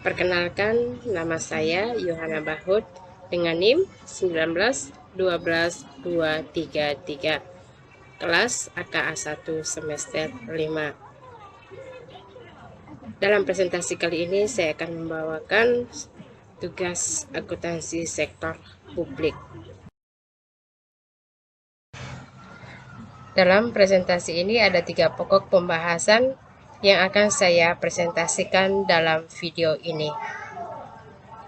Perkenalkan, nama saya Yohana Bahut dengan NIM 1912233, kelas AKA 1 semester 5. Dalam presentasi kali ini saya akan membawakan tugas akuntansi sektor publik. Dalam presentasi ini ada 3 pokok pembahasan yang akan saya presentasikan dalam video ini.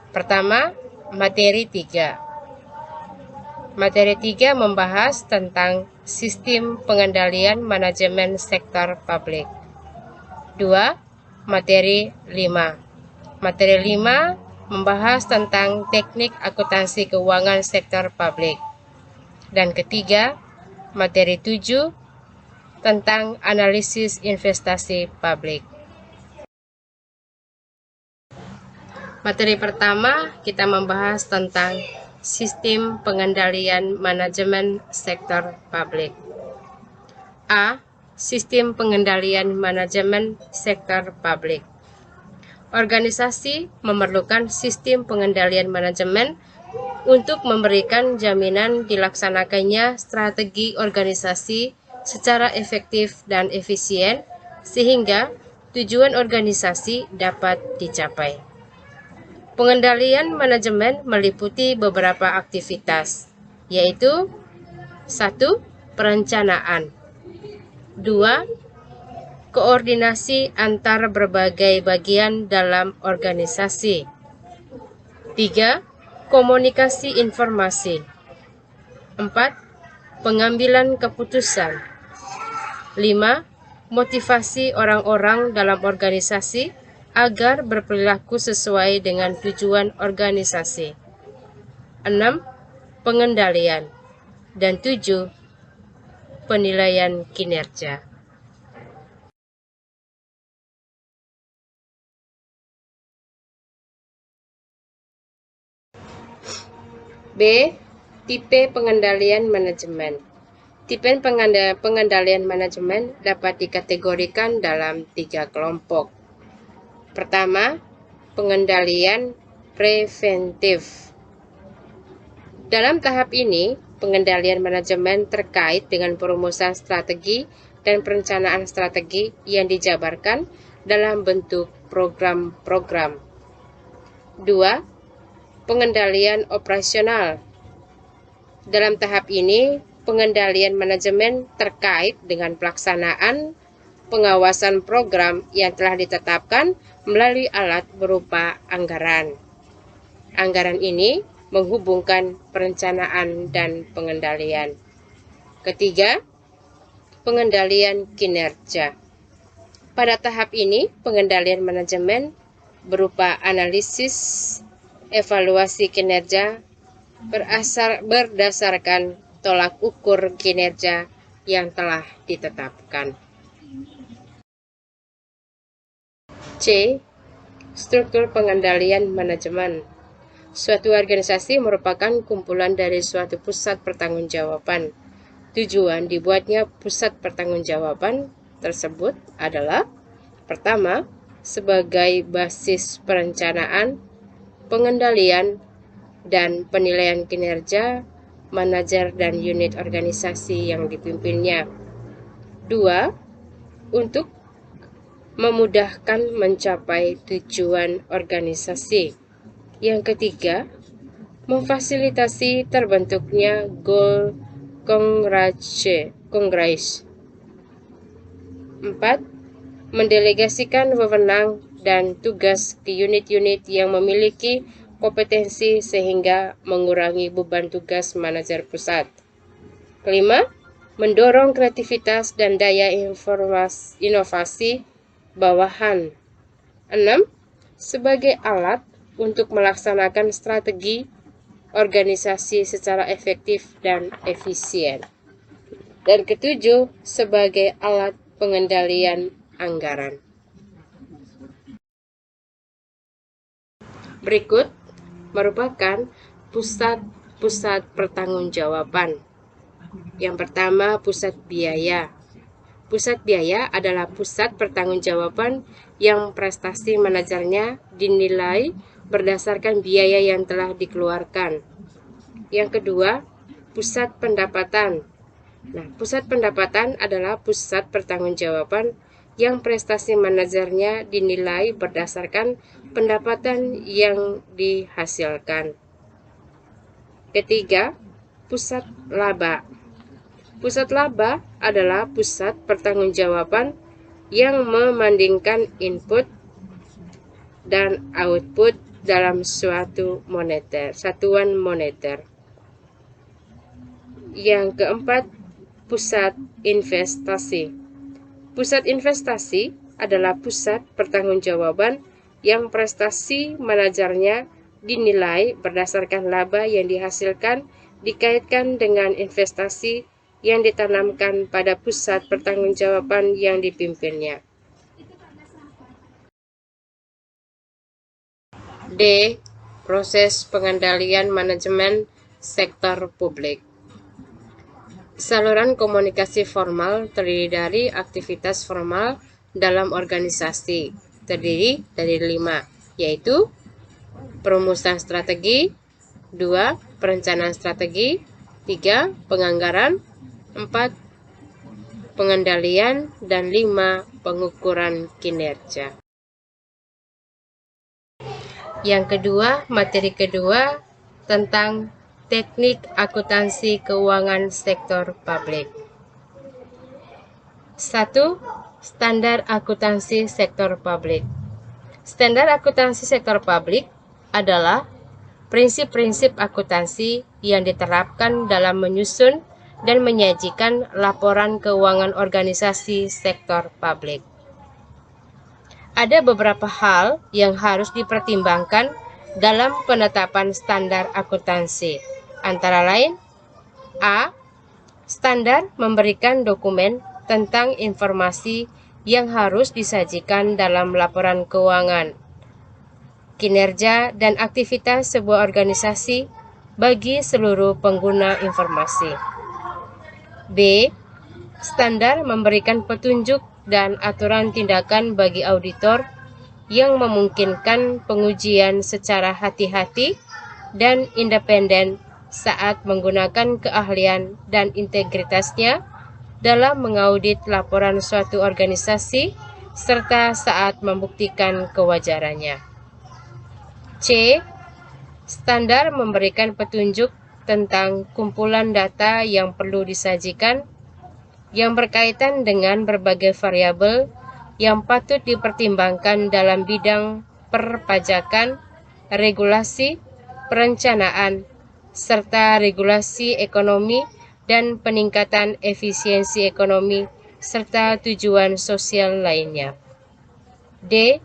Pertama, materi 3. Materi 3 membahas tentang sistem pengendalian manajemen sektor publik. 2. Materi 5. Materi 5 membahas tentang teknik akuntansi keuangan sektor publik. Dan ketiga, materi 7 tentang analisis investasi publik. Materi pertama kita membahas tentang sistem pengendalian manajemen sektor publik. A. Sistem pengendalian manajemen sektor publik. Organisasi memerlukan sistem pengendalian manajemen untuk memberikan jaminan dilaksanakannya strategi organisasi secara efektif dan efisien sehingga tujuan organisasi dapat dicapai. Pengendalian manajemen meliputi beberapa aktivitas, yaitu 1. Perencanaan, 2. Koordinasi antar berbagai bagian dalam organisasi, 3. Komunikasi informasi, 4. Pengambilan keputusan, 5. Motivasi orang-orang dalam organisasi agar berperilaku sesuai dengan tujuan organisasi, 6. Pengendalian, dan 7. Penilaian kinerja. B. Tipe pengendalian manajemen. Tipe pengendalian manajemen dapat dikategorikan dalam 3 kelompok. Pertama, pengendalian preventif. Dalam tahap ini, pengendalian manajemen terkait dengan perumusan strategi dan perencanaan strategi yang dijabarkan dalam bentuk program-program. 2. Pengendalian operasional. Dalam tahap ini, pengendalian manajemen terkait dengan pelaksanaan pengawasan program yang telah ditetapkan melalui alat berupa anggaran. Anggaran ini menghubungkan perencanaan dan pengendalian. Ketiga, pengendalian kinerja. Pada tahap ini, pengendalian manajemen berupa analisis evaluasi kinerja berdasarkan tolak ukur kinerja yang telah ditetapkan. C. Struktur pengendalian manajemen. Suatu organisasi merupakan kumpulan dari suatu pusat pertanggungjawaban. Tujuan dibuatnya pusat pertanggungjawaban tersebut adalah: pertama, sebagai basis perencanaan, pengendalian, dan penilaian kinerja manajer dan unit organisasi yang dipimpinnya. 2. Untuk memudahkan mencapai tujuan organisasi. Yang ketiga, memfasilitasi terbentuknya goal congress. 4. Mendelegasikan wewenang dan tugas ke unit-unit yang memiliki kompetensi sehingga mengurangi beban tugas manajer pusat. 5. Mendorong kreativitas dan daya inovasi bawahan. 6. Sebagai alat untuk melaksanakan strategi organisasi secara efektif dan efisien. Dan ketujuh, sebagai alat pengendalian anggaran. Berikut merupakan pusat pertanggungjawaban. Yang pertama, pusat biaya. Pusat biaya adalah pusat pertanggungjawaban yang prestasi manajernya dinilai berdasarkan biaya yang telah dikeluarkan. Yang kedua, pusat pendapatan. Nah, pusat pendapatan adalah pusat pertanggungjawaban yang prestasi manajernya dinilai berdasarkan pendapatan yang dihasilkan. Ketiga, pusat laba. Pusat laba adalah pusat pertanggungjawaban yang membandingkan input dan output dalam suatu satuan moneter. Yang keempat, pusat investasi. Pusat investasi adalah pusat pertanggungjawaban yang prestasi manajernya dinilai berdasarkan laba yang dihasilkan dikaitkan dengan investasi yang ditanamkan pada pusat pertanggungjawaban yang dipimpinnya. D. Proses pengendalian manajemen sektor publik. Saluran komunikasi formal terdiri dari aktivitas formal dalam organisasi, terdiri dari 5, yaitu perumusan strategi, 2. Perencanaan strategi, 3. Penganggaran, 4. Pengendalian, dan 5. Pengukuran kinerja. Yang kedua, materi kedua tentang teknik akuntansi keuangan sektor publik. 1. Standar akuntansi sektor publik. Standar akuntansi sektor publik adalah prinsip-prinsip akuntansi yang diterapkan dalam menyusun dan menyajikan laporan keuangan organisasi sektor publik. Ada beberapa hal yang harus dipertimbangkan dalam penetapan standar akuntansi, antara lain: A. Standar memberikan dokumen tentang informasi yang harus disajikan dalam laporan keuangan, kinerja, dan aktivitas sebuah organisasi bagi seluruh pengguna informasi. B. Standar memberikan petunjuk dan aturan tindakan bagi auditor yang memungkinkan pengujian secara hati-hati dan independen saat menggunakan keahlian dan integritasnya dalam mengaudit laporan suatu organisasi serta saat membuktikan kewajarannya. C. Standar memberikan petunjuk tentang kumpulan data yang perlu disajikan yang berkaitan dengan berbagai variabel yang patut dipertimbangkan dalam bidang perpajakan, regulasi, perencanaan, serta regulasi ekonomi dan peningkatan efisiensi ekonomi serta tujuan sosial lainnya. D.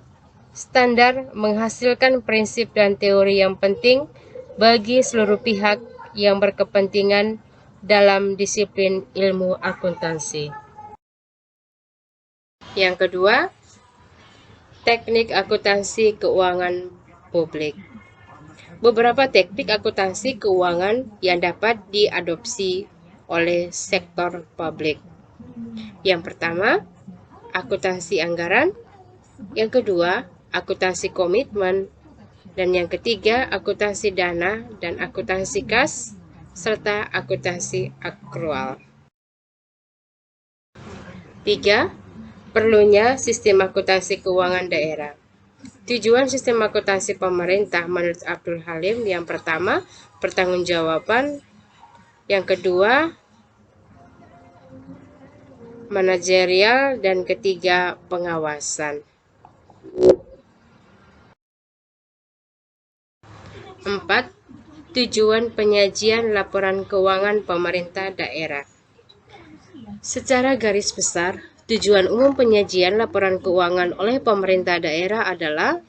Standar menghasilkan prinsip dan teori yang penting bagi seluruh pihak yang berkepentingan dalam disiplin ilmu akuntansi. Yang kedua, teknik akuntansi keuangan publik. Beberapa teknik akuntansi keuangan yang dapat diadopsi oleh sektor publik. Yang pertama, akuntansi anggaran. Yang kedua, akuntansi komitmen. Dan yang ketiga, akuntansi dana dan akuntansi kas, serta akuntansi akrual. 3. Perlunya sistem akuntansi keuangan daerah. Tujuan sistem akuntansi pemerintah menurut Abdul Halim: yang pertama, pertanggungjawaban; yang kedua, manajerial; dan ketiga, pengawasan. 4. Tujuan penyajian laporan keuangan pemerintah daerah. Secara garis besar, tujuan umum penyajian laporan keuangan oleh pemerintah daerah adalah: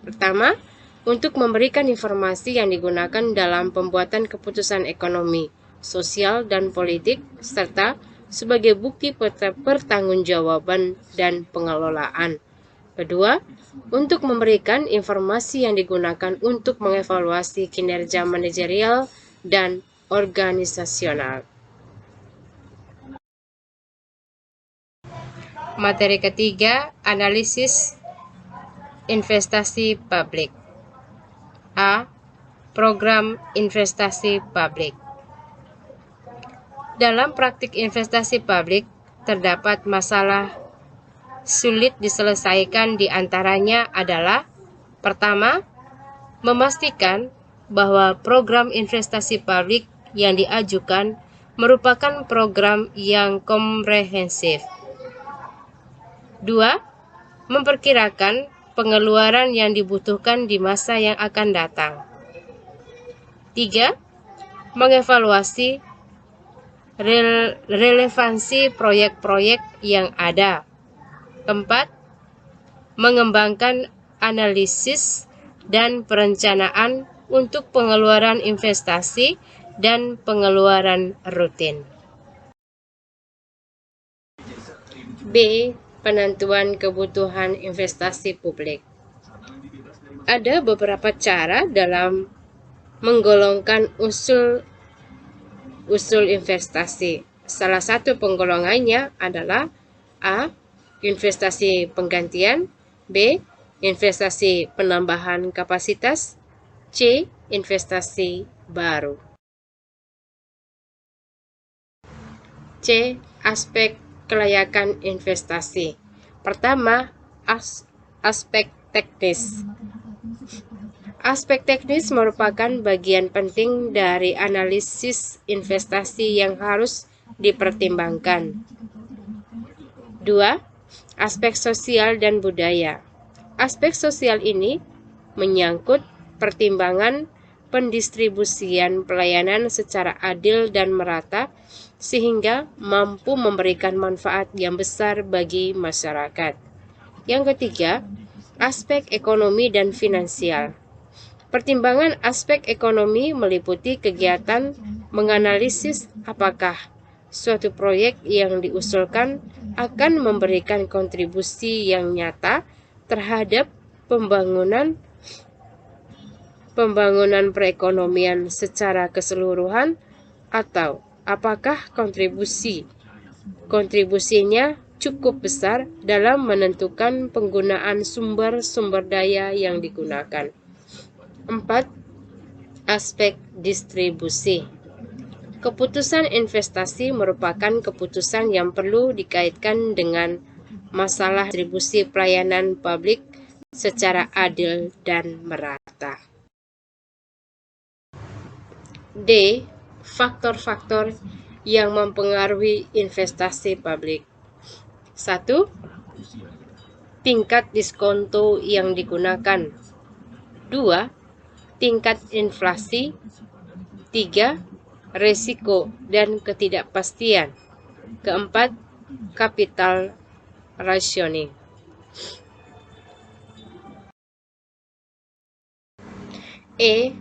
pertama, untuk memberikan informasi yang digunakan dalam pembuatan keputusan ekonomi, sosial, dan politik, serta sebagai bukti pertanggungjawaban dan pengelolaan. Kedua, untuk memberikan informasi yang digunakan untuk mengevaluasi kinerja manajerial dan organisasional. Materi ketiga, analisis investasi publik. A. Program investasi publik. Dalam praktik investasi publik, terdapat masalah sulit diselesaikan, di antaranya adalah: pertama, memastikan bahwa program investasi publik yang diajukan merupakan program yang komprehensif. 2. Memperkirakan pengeluaran yang dibutuhkan di masa yang akan datang. 3. Mengevaluasi relevansi proyek-proyek yang ada. 4. Mengembangkan analisis dan perencanaan untuk pengeluaran investasi dan pengeluaran rutin. B. Penentuan kebutuhan investasi publik. Ada beberapa cara dalam menggolongkan usul investasi. Salah satu penggolongannya adalah: A. Investasi penggantian. B. Investasi penambahan kapasitas. C. Investasi baru. C. Aspek kelayakan investasi. Pertama, aspek teknis. Aspek teknis merupakan bagian penting dari analisis investasi yang harus dipertimbangkan. 2. Aspek sosial dan budaya. Aspek sosial ini menyangkut pertimbangan pendistribusian pelayanan secara adil dan merata, sehingga mampu memberikan manfaat yang besar bagi masyarakat. Yang ketiga, aspek ekonomi dan finansial. Pertimbangan aspek ekonomi meliputi kegiatan menganalisis apakah suatu proyek yang diusulkan akan memberikan kontribusi yang nyata terhadap pembangunan perekonomian secara keseluruhan, atau apakah kontribusinya cukup besar dalam menentukan penggunaan sumber daya yang digunakan. 4. Aspek distribusi. Keputusan investasi merupakan keputusan yang perlu dikaitkan dengan masalah distribusi pelayanan publik secara adil dan merata. D. Faktor-faktor yang mempengaruhi investasi publik. 1. Tingkat diskonto yang digunakan. 2. Tingkat inflasi. 3. Risiko dan ketidakpastian. 4. Capital rationing. E.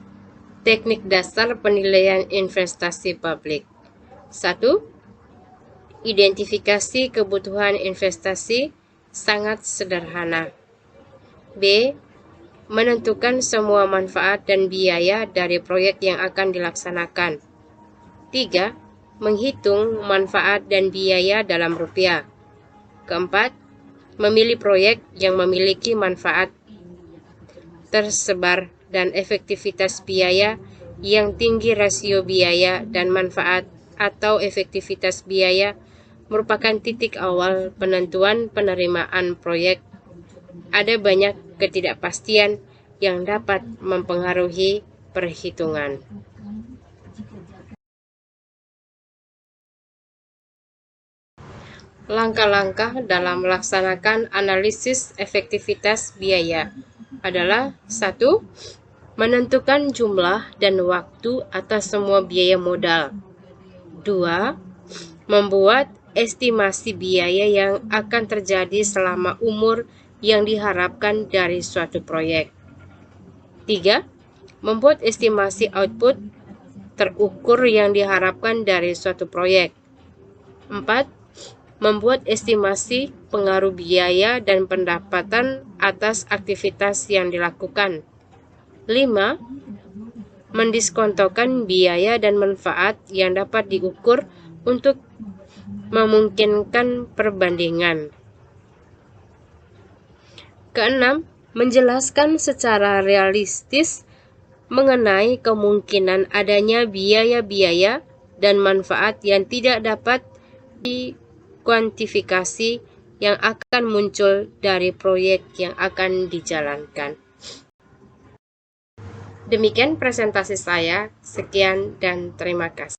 Teknik dasar penilaian investasi publik. 1. Identifikasi kebutuhan investasi sangat sederhana. B. Menentukan semua manfaat dan biaya dari proyek yang akan dilaksanakan. 3. Menghitung manfaat dan biaya dalam rupiah. 4. Memilih proyek yang memiliki manfaat tersebar dan efektivitas biaya yang tinggi. Rasio biaya dan manfaat atau efektivitas biaya merupakan titik awal penentuan penerimaan proyek. Ada banyak ketidakpastian yang dapat mempengaruhi perhitungan. Langkah-langkah dalam melaksanakan analisis efektivitas biaya adalah: 1. Menentukan jumlah dan waktu atas semua biaya modal. 2. Membuat estimasi biaya yang akan terjadi selama umur yang diharapkan dari suatu proyek. 3. Membuat estimasi output terukur yang diharapkan dari suatu proyek. 4. Membuat estimasi pengaruh biaya dan pendapatan atas aktivitas yang dilakukan. 5. Mendiskontokan biaya dan manfaat yang dapat diukur untuk memungkinkan perbandingan. Keenam, menjelaskan secara realistis mengenai kemungkinan adanya biaya-biaya dan manfaat yang tidak dapat dikuantifikasi yang akan muncul dari proyek yang akan dijalankan. Demikian presentasi saya. Sekian dan terima kasih.